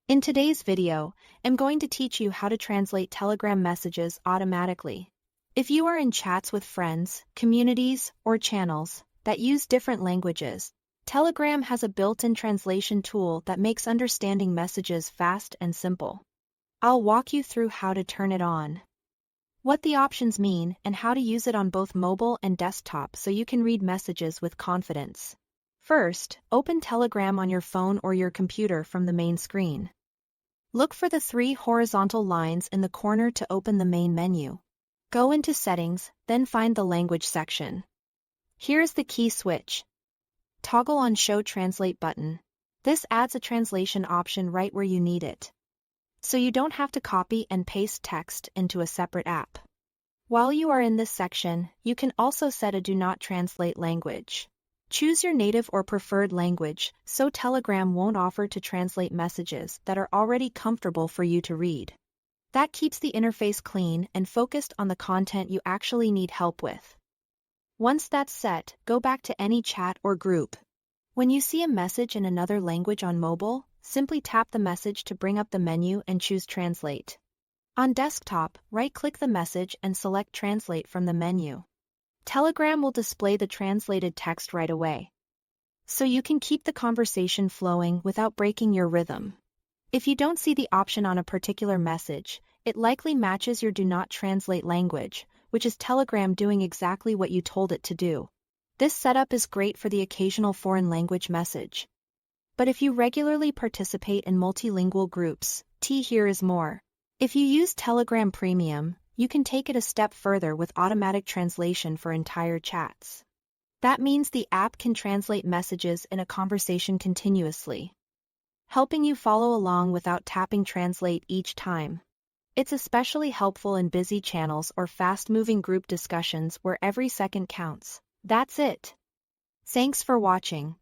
In today's video, I'm going to teach you how to translate Telegram messages automatically. If you are in chats with friends, communities, or channels that use different languages, Telegram has a built-in translation tool that makes understanding messages fast and simple. I'll walk you through how to turn it on, what the options mean, and how to use it on both mobile and desktop so you can read messages with confidence. First, open Telegram on your phone or your computer from the main screen. Look for the three horizontal lines in the corner to open the main menu. Go into Settings, then find the Language section. Here's the key switch. Toggle on Show Translate button. This adds a translation option right where you need it, so you don't have to copy and paste text into a separate app. While you are in this section, you can also set a Do Not Translate language. Choose your native or preferred language so Telegram won't offer to translate messages that are already comfortable for you to read. That keeps the interface clean and focused on the content you actually need help with. Once that's set, go back to any chat or group. When you see a message in another language on mobile, simply tap the message to bring up the menu and choose Translate. On desktop, right-click the message and select Translate from the menu. Telegram will display the translated text right away, so you can keep the conversation flowing without breaking your rhythm. If you don't see the option on a particular message, it likely matches your Do Not Translate language, which is Telegram doing exactly what you told it to do. This setup is great for the occasional foreign language message. But if you regularly participate in multilingual groups, here is more. If you use Telegram Premium, you can take it a step further with automatic translation for entire chats. That means the app can translate messages in a conversation continuously, helping you follow along without tapping Translate each time. It's especially helpful in busy channels or fast-moving group discussions where every second counts. That's it. Thanks for watching.